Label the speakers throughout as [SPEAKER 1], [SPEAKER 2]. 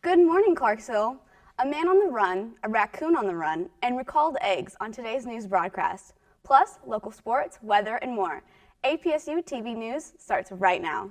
[SPEAKER 1] Good morning, Clarksville. A man on the run, a raccoon on the run, and recalled eggs on today's news broadcast. Plus, local sports, weather, and more. APSU-TV News starts right now.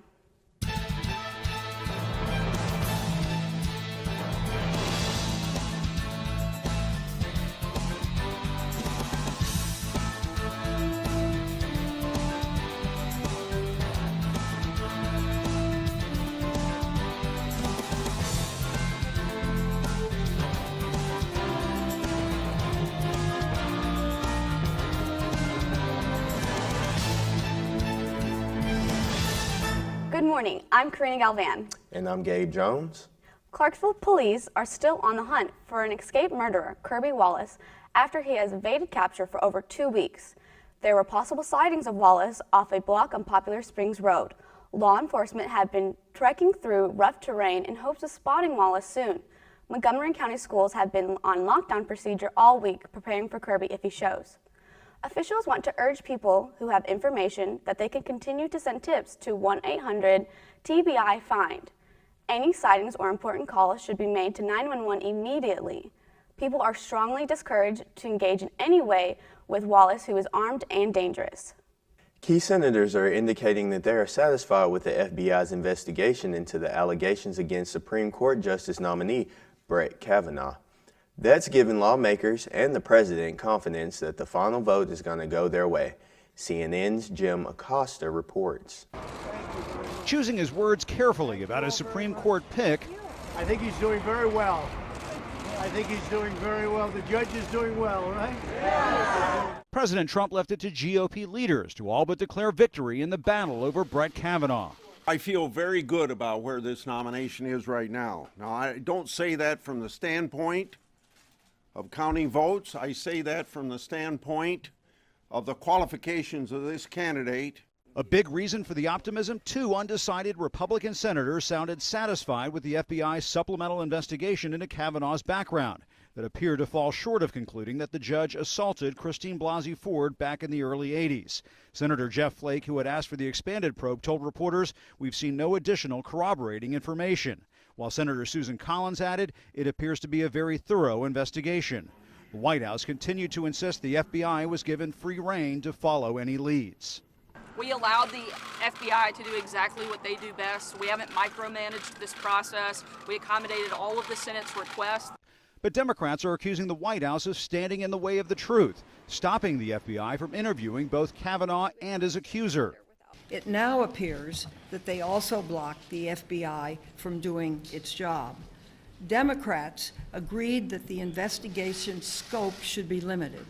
[SPEAKER 1] Good morning, I'm Karina Galvan.
[SPEAKER 2] And I'm Gabe Jones.
[SPEAKER 1] Clarksville police are still on the hunt for an escaped murderer, Kirby Wallace, after he has evaded capture for over 2 weeks. There were possible sightings of Wallace off a block on Poplar Springs Road. Law enforcement have been trekking through rough terrain in hopes of spotting Wallace soon. Montgomery County schools have been on lockdown procedure all week, preparing for Kirby if he shows. Officials want to urge people who have information that they can continue to send tips to 1-800-TBI-FIND. Any sightings or important calls should be made to 911 immediately. People are strongly discouraged to engage in any way with Wallace, who is armed and dangerous.
[SPEAKER 2] Key senators are indicating that they are satisfied with the FBI's investigation into the allegations against Supreme Court Justice nominee Brett Kavanaugh. That's given lawmakers and the president confidence that the final vote is going to go their way. CNN's Jim Acosta reports.
[SPEAKER 3] Choosing his words carefully about his Supreme Court pick.
[SPEAKER 4] I think he's doing very well. I think he's doing very well. The judge is doing well, right? Yeah.
[SPEAKER 3] President Trump left it to GOP leaders to all but declare victory in the battle over Brett Kavanaugh.
[SPEAKER 5] I feel very good about where this nomination is right now. Now, I don't say that from the standpoint of counting votes. I say that from the standpoint of the qualifications of this candidate.
[SPEAKER 3] A big reason for the optimism, 2 undecided Republican senators sounded satisfied with the FBI's supplemental investigation into Kavanaugh's background that appeared to fall short of concluding that the judge assaulted Christine Blasey Ford back in the early 80s. Senator Jeff Flake, who had asked for the expanded probe, told reporters, "We've seen no additional corroborating information." While Senator Susan Collins added, it appears to be a very thorough investigation. The White House continued to insist the FBI was given free rein to follow any leads.
[SPEAKER 6] We allowed the FBI to do exactly what they do best. We haven't micromanaged this process. We accommodated all of the Senate's requests.
[SPEAKER 3] But Democrats are accusing the White House of standing in the way of the truth, stopping the FBI from interviewing both Kavanaugh and his accuser.
[SPEAKER 7] It now appears that they also blocked the FBI from doing its job. Democrats agreed that the investigation scope should be limited.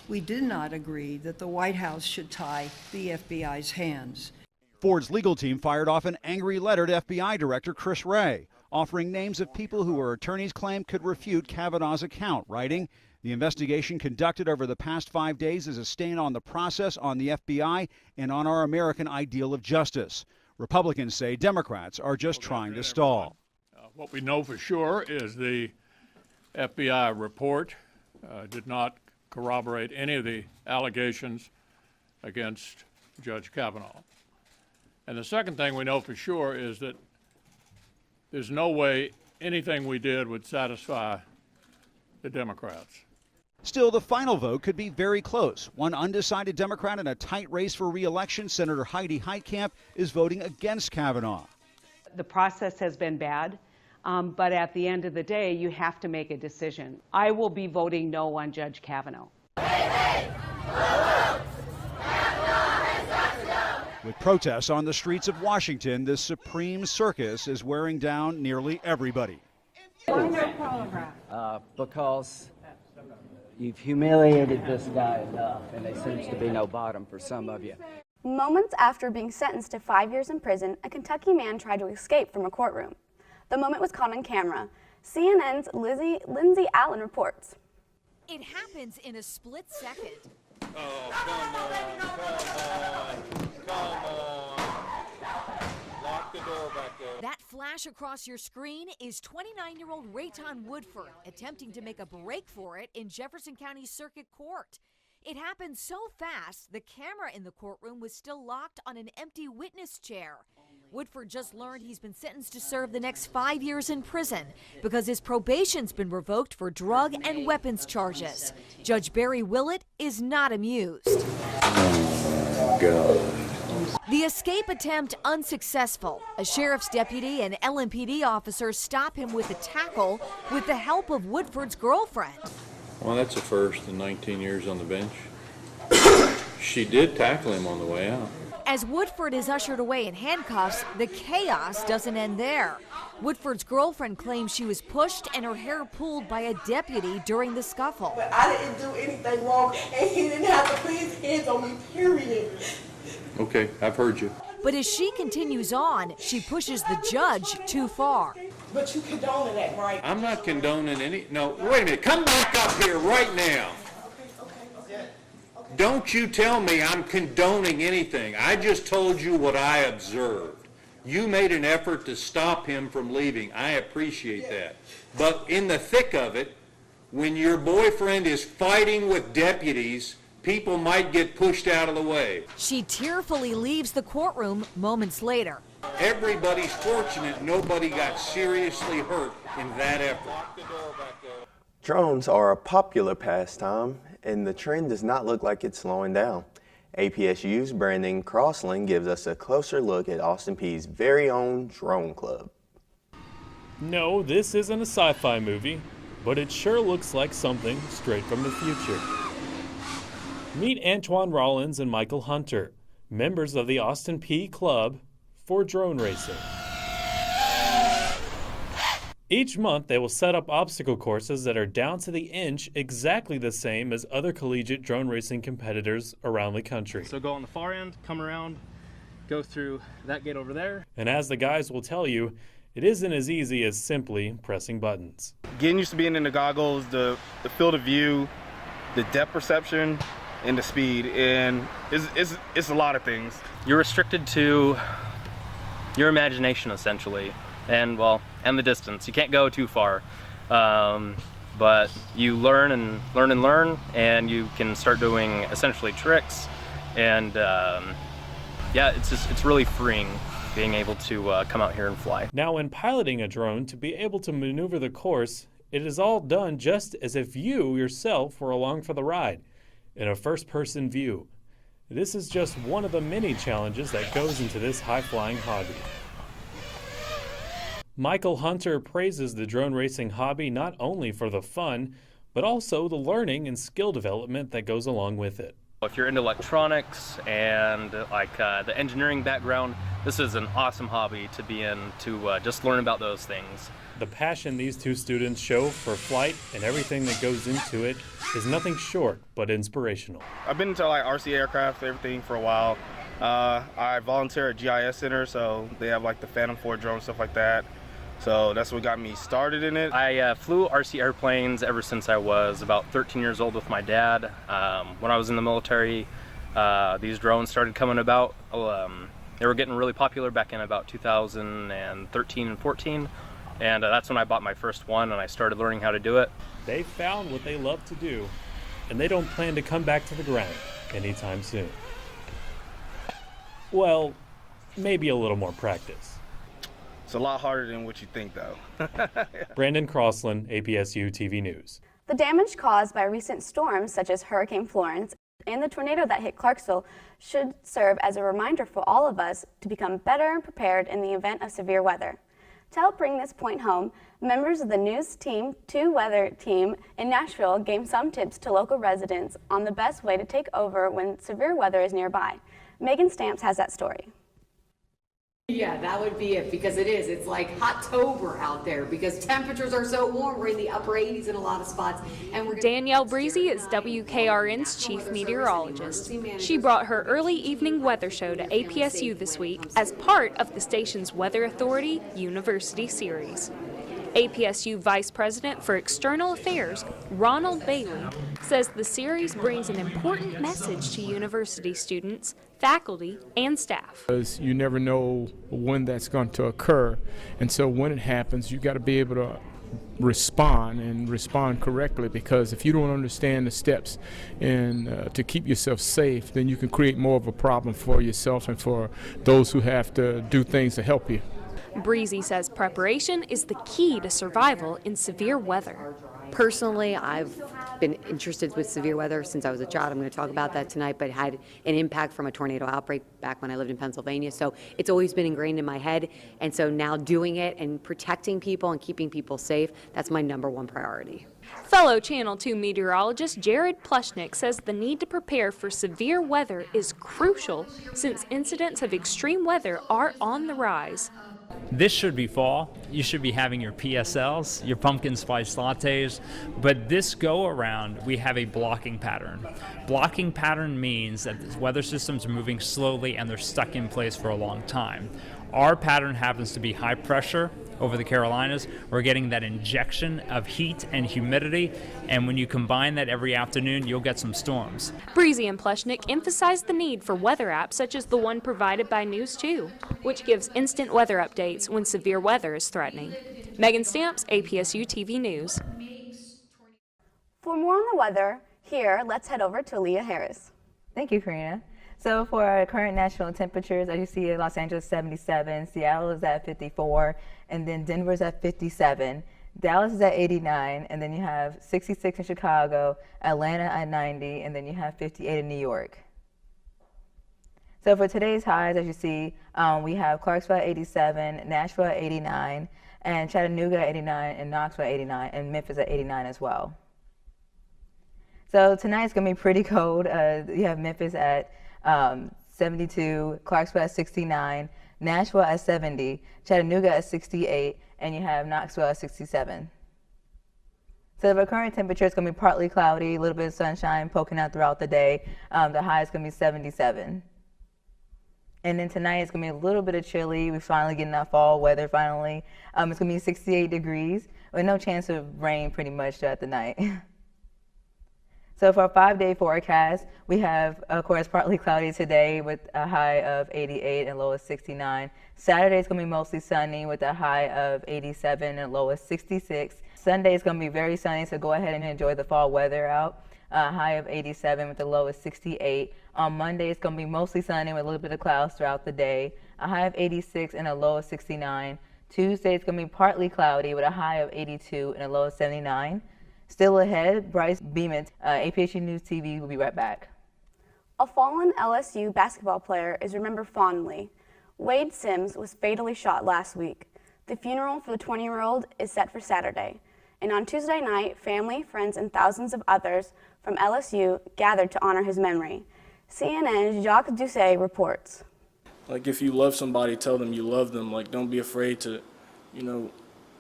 [SPEAKER 7] We did not agree that the White House should tie the FBI's hands.
[SPEAKER 3] Ford's legal team fired off an angry letter to FBI Director Chris Wray, offering names of people who her attorneys claim could refute Kavanaugh's account, writing, "The investigation conducted over the past 5 days is a stain on the process, on the FBI, and on our American ideal of justice." Republicans say Democrats are just trying to stall.
[SPEAKER 8] What we know for sure is the FBI report did not corroborate any of the allegations against Judge Kavanaugh. And the second thing we know for sure is that there's no way anything we did would satisfy the Democrats.
[SPEAKER 3] Still, the final vote could be very close. One undecided Democrat in a tight race for re-election, Senator Heidi Heitkamp, is voting against Kavanaugh.
[SPEAKER 9] The process has been bad, but at the end of the day, you have to make a decision. I will be voting no on Judge Kavanaugh.
[SPEAKER 3] With protests on the streets of Washington, this Supreme Circus is wearing down nearly everybody.
[SPEAKER 10] Because you've humiliated this guy enough, and there seems to be no bottom for some of you.
[SPEAKER 1] Moments after being sentenced to 5 years in prison, a Kentucky man tried to escape from a courtroom. The moment was caught on camera. CNN's Lindsay Allen reports.
[SPEAKER 11] It happens in a split second.
[SPEAKER 12] Oh, come on. Lock the door back there.
[SPEAKER 11] That flash across your screen is 29-year-old Rayton Woodford attempting to make a break for it in Jefferson County Circuit Court. It happened so fast, the camera in the courtroom was still locked on an empty witness chair. Woodford just learned he's been sentenced to serve the next 5 years in prison because his probation's been revoked for drug and weapons charges. Judge Barry Willett is not amused.
[SPEAKER 13] Oh, God.
[SPEAKER 11] The escape attempt unsuccessful. A sheriff's deputy and LMPD officer stop him with a tackle with the help of Woodford's girlfriend.
[SPEAKER 13] Well, that's a first in 19 years on the bench. She did tackle him on the way out.
[SPEAKER 11] As Woodford is ushered away in handcuffs, the chaos doesn't end there. Woodford's girlfriend claims she was pushed and her hair pulled by a deputy during the scuffle.
[SPEAKER 14] But I didn't do anything wrong, and he didn't have to put his hands on me, period.
[SPEAKER 13] Okay, I've heard you.
[SPEAKER 11] But as she continues on, she pushes the judge too far.
[SPEAKER 14] But you condoning that, right?
[SPEAKER 13] I'm not condoning any. No, wait a minute. Come back up here right now. Don't you tell me I'm condoning anything. I just told you what I observed. You made an effort to stop him from leaving. I appreciate that. But in the thick of it, when your boyfriend is fighting with deputies, people might get pushed out of the way.
[SPEAKER 11] She tearfully leaves the courtroom moments later.
[SPEAKER 13] Everybody's fortunate nobody got seriously hurt in that effort.
[SPEAKER 2] Drones are a popular pastime, and the trend does not look like it's slowing down. APSU's Brandon Crosslin gives us a closer look at Austin Peay's very own drone club.
[SPEAKER 15] No, this isn't a sci-fi movie, but it sure looks like something straight from the future. Meet Antoine Rollins and Michael Hunter, members of the Austin Peay Club for drone racing. Each month, they will set up obstacle courses that are down to the inch exactly the same as other collegiate drone racing competitors around the country.
[SPEAKER 16] So go on the far end, come around, go through that gate over there.
[SPEAKER 15] And as the guys will tell you, it isn't as easy as simply pressing buttons.
[SPEAKER 17] Getting used to being in the goggles, the field of view, the depth perception, and the speed, and it's a lot of things.
[SPEAKER 16] You're restricted to your imagination, essentially, and the distance. You can't go too far, but you learn, and you can start doing essentially tricks, and yeah, it's really freeing being able to come out here and fly.
[SPEAKER 15] Now, when piloting a drone, to be able to maneuver the course, it is all done just as if you yourself were along for the ride, in a first-person view. This is just one of the many challenges that goes into this high-flying hobby. Michael Hunter praises the drone racing hobby not only for the fun, but also the learning and skill development that goes along with it.
[SPEAKER 16] If you're into electronics and the engineering background, this is an awesome hobby to be in, to just learn about those things.
[SPEAKER 15] The passion these two students show for flight and everything that goes into it is nothing short but inspirational.
[SPEAKER 17] I've been into RC aircraft, everything for a while. I volunteer at GIS Center, so they have the Phantom 4 drone, stuff like that. So that's what got me started in it.
[SPEAKER 16] I flew RC airplanes ever since I was about 13 years old with my dad. When I was in the military, these drones started coming about. They were getting really popular back in about 2013 and 14. And that's when I bought my first one and I started learning how to do it.
[SPEAKER 15] They found what they love to do, and they don't plan to come back to the ground anytime soon. Well, maybe a little more practice.
[SPEAKER 17] It's a lot harder than what you think, though.
[SPEAKER 15] Brandon Crosslin, APSU-TV News.
[SPEAKER 1] The damage caused by recent storms such as Hurricane Florence and the tornado that hit Clarksville should serve as a reminder for all of us to become better prepared in the event of severe weather. To help bring this point home, members of the News Team 2 weather team in Nashville gave some tips to local residents on the best way to take over when severe weather is nearby. Meghann Stamps has that story.
[SPEAKER 18] Yeah, that would be it, because it's like Hot-tober out there because temperatures are so warm. We're in the upper 80s in a lot of spots. And
[SPEAKER 19] Danielle Brice is WKRN's chief meteorologist. She brought her early evening weather show to APSU this week as part of the station's Weather Authority University Series. APSU Vice President for External Affairs, Ronald Bailey, says the series brings an important message to university students, faculty, and staff.
[SPEAKER 20] Because you never know when that's going to occur, and so when it happens, you got to be able to respond and respond correctly, because if you don't understand the steps and to keep yourself safe, then you can create more of a problem for yourself and for those who have to do things to help you.
[SPEAKER 19] Brice says preparation is the key to survival in severe weather.
[SPEAKER 18] Personally, I've been interested with severe weather since I was a child. I'm going to talk about that tonight, but had an impact from a tornado outbreak back when I lived in Pennsylvania. So it's always been ingrained in my head. And so now doing it and protecting people and keeping people safe, that's my #1 priority.
[SPEAKER 19] Fellow Channel 2 meteorologist Jared Plushnick says the need to prepare for severe weather is crucial since incidents of extreme weather are on the rise.
[SPEAKER 21] This should be fall. You should be having your PSLs, your pumpkin spice lattes, but this go around we have a blocking pattern. Blocking pattern means that the weather systems are moving slowly and they're stuck in place for a long time. Our pattern happens to be high pressure over the Carolinas. We're getting that injection of heat and humidity, and when you combine that every afternoon, you'll get some storms.
[SPEAKER 19] Brice and Plushnick emphasized the need for weather apps such as the one provided by News 2, which gives instant weather updates when severe weather is threatening. Meghann Stamps, APSU-TV News.
[SPEAKER 1] For more on the weather, here, let's head over to Aaliyah Harris.
[SPEAKER 22] Thank you, Karina. So for our current national temperatures, as you see, Los Angeles 77, Seattle is at 54, and then Denver's at 57. Dallas is at 89, and then you have 66 in Chicago, Atlanta at 90, and then you have 58 in New York. So for today's highs, as you see, we have Clarksville at 87, Nashville at 89, and Chattanooga at 89, and Knoxville at 89, and Memphis at 89 as well. So tonight's going to be pretty cold. You have Memphis at 72, Clarksville at 69, Nashville at 70, Chattanooga at 68, and you have Knoxville at 67. So the current temperature is going to be partly cloudy, a little bit of sunshine poking out throughout the day. The high is going to be 77. And then tonight it's going to be a little bit of chilly. We're finally getting that fall weather finally. It's going to be 68 degrees with no chance of rain pretty much throughout the night. So for our 5-day forecast, we have, of course, partly cloudy today with a high of 88 and low of 69. Saturday is going to be mostly sunny with a high of 87 and low of 66. Sunday is going to be very sunny, so go ahead and enjoy the fall weather out. A high of 87 with a low of 68. On Monday, it's going to be mostly sunny with a little bit of clouds throughout the day. A high of 86 and a low of 69. Tuesday, it's going to be partly cloudy with a high of 82 and a low of 79. Still ahead, Brice, Bement, APSU News TV will be right back.
[SPEAKER 1] A fallen LSU basketball player is remembered fondly. Wade Sims was fatally shot last week. The funeral for the 20-year-old is set for Saturday. And on Tuesday night, family, friends, and thousands of others from LSU gathered to honor his memory. CNN's Jacques Doucet reports.
[SPEAKER 23] Like, if you love somebody, tell them you love them. Like, don't be afraid to,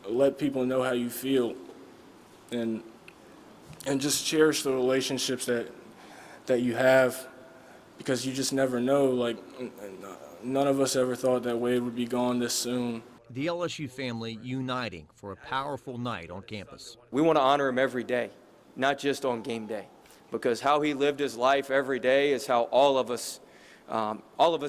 [SPEAKER 23] let people know how you feel. And just cherish the relationships that you have, because you just never know. Like, none of us ever thought that Wade would be gone this soon.
[SPEAKER 24] The LSU family uniting for a powerful night on campus.
[SPEAKER 25] We want to honor him every day, not just on game day, because how he lived his life every day is how all of us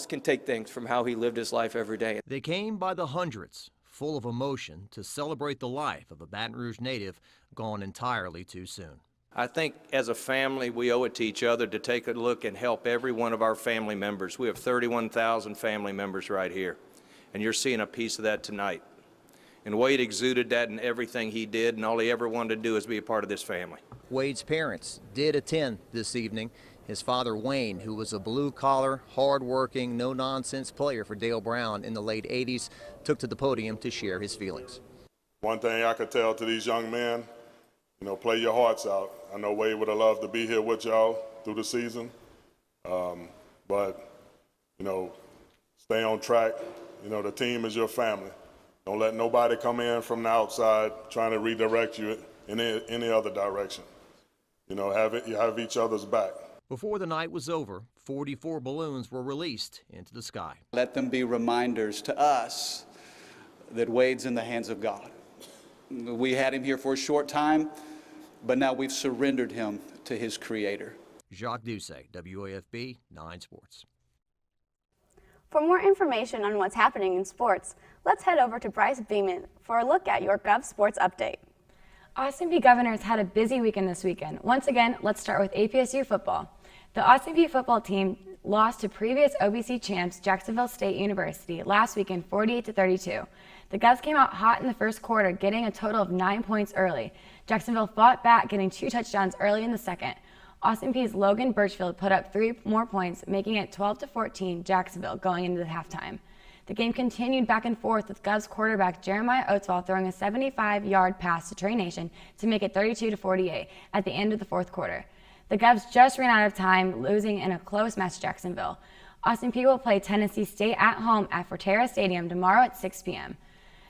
[SPEAKER 25] can take things from how he lived his life every day.
[SPEAKER 24] They came by the hundreds, full of emotion, to celebrate the life of a Baton Rouge native gone entirely too soon.
[SPEAKER 25] I think as a family, we owe it to each other to take a look and help every one of our family members. We have 31,000 family members right here, and you're seeing a piece of that tonight. And Wade exuded that in everything he did, and all he ever wanted to do is be a part of this family.
[SPEAKER 24] Wade's parents did attend this evening. His father, Wayne, who was a blue-collar, hard-working, no-nonsense player for Dale Brown in the late 80s, took to the podium to share his feelings.
[SPEAKER 26] One thing I could tell to these young men, play your hearts out. I know Wade would have loved to be here with y'all through the season, but, stay on track. The team is your family. Don't let nobody come in from the outside trying to redirect you in any other direction. You have each other's back.
[SPEAKER 24] Before the night was over, 44 balloons were released into the sky.
[SPEAKER 27] Let them be reminders to us that Wade's in the hands of God. We had him here for a short time, but now we've surrendered him to his Creator.
[SPEAKER 24] Jacques Doucet, WAFB 9 Sports.
[SPEAKER 1] For more information on what's happening in sports, let's head over to Brice Bement for a look at your Gov Sports Update.
[SPEAKER 3] Austin Peay Governors had a busy weekend this weekend. Once again, let's start with APSU football. The Austin Peay football team lost to previous OVC champs Jacksonville State University last weekend 48-32. The Govs came out hot in the first quarter, getting a total of 9 points early. Jacksonville fought back, getting 2 touchdowns early in the second. Austin Peay's Logan Birchfield put up 3 more points, making it 12-14 Jacksonville going into the halftime. The game continued back and forth with Govs quarterback Jeremiah Oatswell throwing a 75-yard pass to Trey Nation to make it 32-48 at the end of the fourth quarter. The Govs just ran out of time, losing in a close match to Jacksonville. Austin Peay will play Tennessee State at home at Forterra Stadium tomorrow at 6 p.m.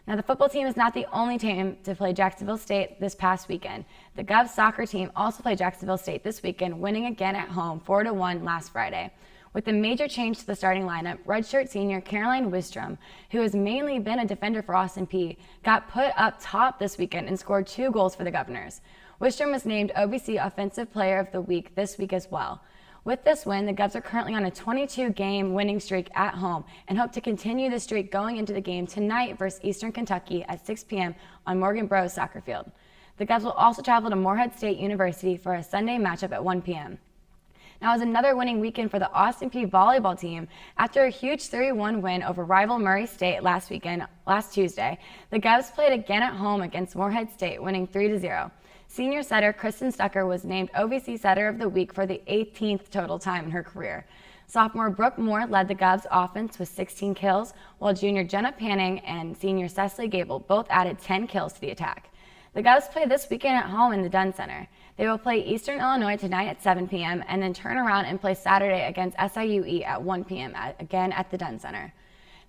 [SPEAKER 3] Now, the football team is not the only team to play Jacksonville State this past weekend. The Govs soccer team also played Jacksonville State this weekend, winning again at home 4-1 last Friday. With a major change to the starting lineup, redshirt senior Caroline Wistrom, who has mainly been a defender for Austin Peay, got put up top this weekend and scored 2 goals for the Governors. Wistrom was named OVC Offensive Player of the Week this week as well. With this win, the Govs are currently on a 22-game winning streak at home and hope to continue the streak going into the game tonight versus Eastern Kentucky at 6 p.m. on Morgan Bros soccer field. The Govs will also travel to Morehead State University for a Sunday matchup at 1 p.m. Now, it was another winning weekend for the Austin Peay volleyball team. After a huge 3-1 win over rival Murray State last Tuesday, the Govs played again at home against Morehead State, winning 3-0. Senior setter Kristen Stucker was named OVC Setter of the Week for the 18th total time in her career. Sophomore Brooke Moore led the Govs offense with 16 kills, while junior Jenna Panning and senior Cecily Gable both added 10 kills to the attack. The Govs play this weekend at home in the Dunn Center. They will play Eastern Illinois tonight at 7 p.m. and then turn around and play Saturday against SIUE at 1 p.m. again at the Dunn Center.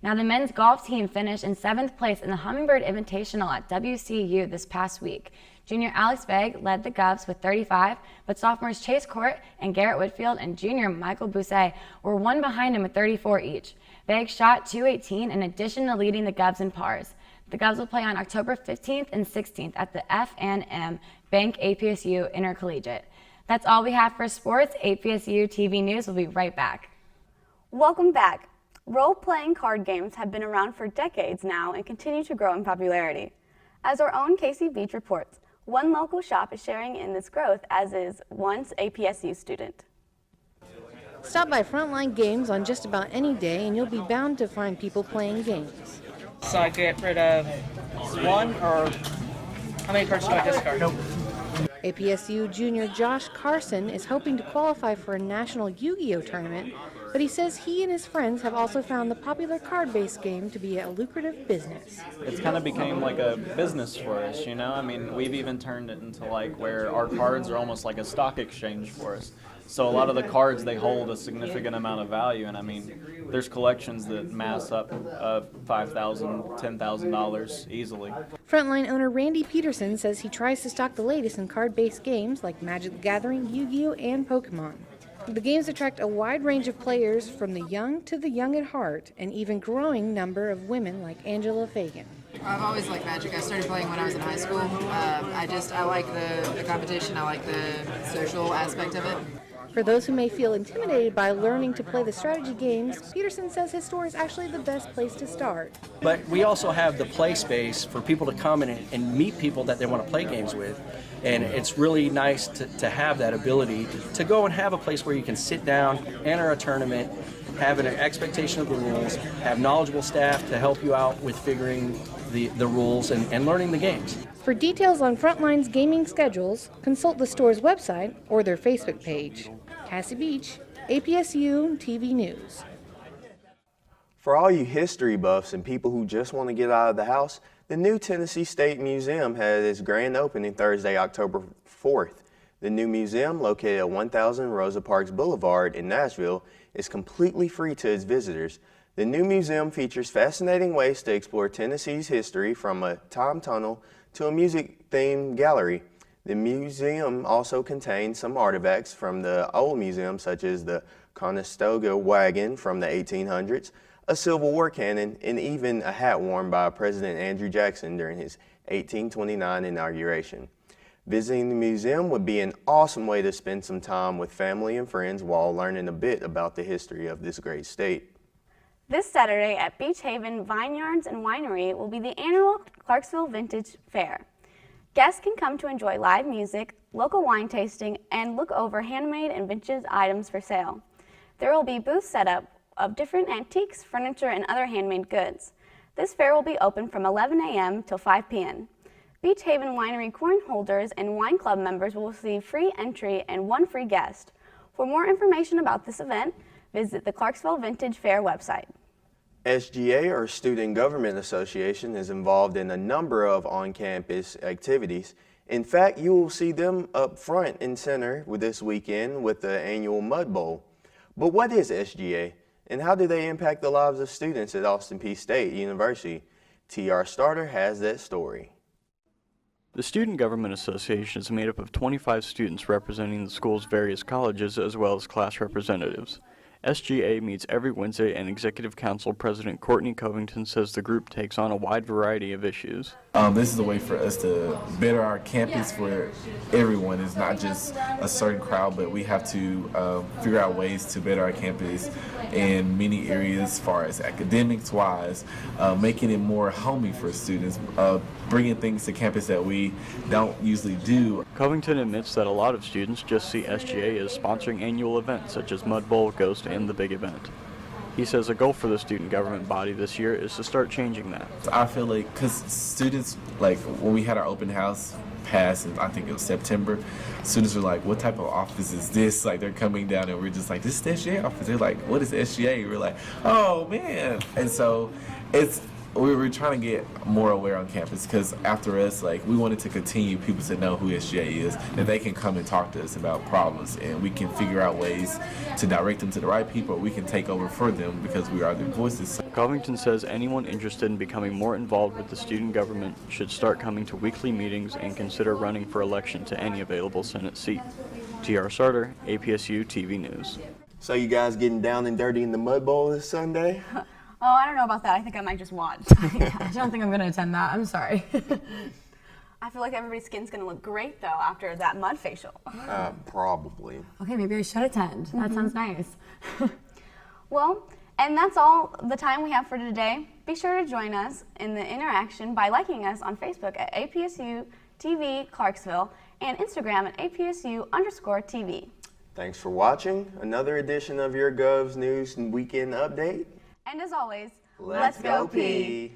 [SPEAKER 3] Now, the men's golf team finished in 7th place in the Hummingbird Invitational at WCU this past week. Junior Alex Begg led the Govs with 35, but sophomores Chase Court and Garrett Whitfield and junior Michael Bousset were one behind him with 34 each. Begg shot .218 in addition to leading the Govs in pars. The Govs will play on October 15th and 16th at the F&M Bank APSU Intercollegiate. That's all we have for sports. APSU TV News will be right back.
[SPEAKER 1] Welcome back. Role-playing card games have been around for decades now and continue to grow in popularity. As our own Casey Beach reports, one local shop is sharing in this growth, as is once a PSU student.
[SPEAKER 4] Stop by Frontline Games on just about any day and you'll be bound to find people playing games.
[SPEAKER 5] So I get rid of 1, or how many cards do I discard? Nope.
[SPEAKER 4] APSU junior Josh Carson is hoping to qualify for a national Yu-Gi-Oh tournament, but he says he and his friends have also found the popular card-based game to be a lucrative business.
[SPEAKER 6] It's kind of became like a business for us, you know? I mean, we've even turned it into like where our cards are almost like a stock exchange for us. So a lot of the cards, they hold a significant amount of value, and I mean, there's collections that mass up $5,000, $10,000 easily.
[SPEAKER 4] Frontline owner Randy Peterson says he tries to stock the latest in card-based games like Magic the Gathering, Yu-Gi-Oh, and Pokemon. The games attract a wide range of players from the young to the young at heart, and even growing number of women like Angela Fagan.
[SPEAKER 7] I've always liked Magic. I started playing when I was in high school. I like the competition. I like the social aspect of it.
[SPEAKER 4] For those who may feel intimidated by learning to play the strategy games, Peterson says his store is actually the best place to start.
[SPEAKER 8] But we also have the play space for people to come in and meet people that they want to play games with. And it's really nice to have that ability to go and have a place where you can sit down, enter a tournament, have an expectation of the rules, have knowledgeable staff to help you out with figuring the rules and learning the games.
[SPEAKER 4] For details on Frontline's gaming schedules, consult the store's website or their Facebook page. Cassie Beach, APSU TV News.
[SPEAKER 2] For all you history buffs and people who just want to get out of the house, the new Tennessee State Museum had its grand opening Thursday, October 4th. The new museum, located at 1000 Rosa Parks Boulevard in Nashville, is completely free to its visitors. The new museum features fascinating ways to explore Tennessee's history, from a time tunnel to a music-themed gallery. The museum also contains some artifacts from the old museum, such as the Conestoga wagon from the 1800s, a Civil War cannon, and even a hat worn by President Andrew Jackson during his 1829 inauguration. Visiting the museum would be an awesome way to spend some time with family and friends while learning a bit about the history of this great state.
[SPEAKER 1] This Saturday at Beachaven Vineyards and Winery will be the annual Clarksville Vintage Fair. Guests can come to enjoy live music, local wine tasting, and look over handmade and vintage items for sale. There will be booths set up of different antiques, furniture, and other handmade goods. This fair will be open from 11 a.m. till 5 p.m. Beachaven Winery coin holders and wine club members will receive free entry and one free guest. For more information about this event, visit the Clarksville Vintage Fair website.
[SPEAKER 2] SGA, or Student Government Association, is involved in a number of on-campus activities. In fact, you will see them up front and center with this weekend with the annual Mud Bowl. But what is SGA, and how do they impact the lives of students at Peay State University? TR Starter has that story.
[SPEAKER 9] The Student Government Association is made up of 25 students representing the school's various colleges as well as class representatives. SGA meets every Wednesday, and Executive Council President Courtney Covington says the group takes on a wide variety of issues.
[SPEAKER 10] This is a way for us to better our campus for everyone. It's not just a certain crowd, but we have to figure out ways to better our campus in many areas as far as academics-wise, making it more homey for students, bringing things to campus that we don't usually do.
[SPEAKER 9] Covington admits that a lot of students just see SGA as sponsoring annual events such as Mud Bowl, Ghost, and the Big Event. He says a goal for the student government body this year is to start changing that.
[SPEAKER 10] I feel like, because students, like when we had our open house pass, and I think it was September, students were like, what type of office is this? Like, they're coming down and we're just like, this is the SGA office. They're like, what is SGA? We're like, oh man. And so we were trying to get more aware on campus, because after us, like, we wanted to continue people to know who SGA is, that they can come and talk to us about problems, and we can figure out ways to direct them to the right people, or we can take over for them because we are their voices.
[SPEAKER 9] Covington says anyone interested in becoming more involved with the student government should start coming to weekly meetings and consider running for election to any available Senate seat. TR Starter, APSU-TV News.
[SPEAKER 2] So you guys getting down and dirty in the Mud Bowl this Sunday?
[SPEAKER 1] Oh, I don't know about that. I think I might just watch.
[SPEAKER 3] I don't think I'm going to attend that. I'm sorry.
[SPEAKER 1] I feel like everybody's skin's going to look great, though, after that mud facial.
[SPEAKER 2] Probably.
[SPEAKER 3] Okay, maybe I should attend. That sounds nice.
[SPEAKER 1] Well, and that's all the time we have for today. Be sure to join us in the interaction by liking us on Facebook at APSU-TV Clarksville and Instagram at APSU_TV.
[SPEAKER 2] Thanks for watching another edition of your Gov's News and Weekend Update.
[SPEAKER 1] And as always,
[SPEAKER 2] let's go Peay!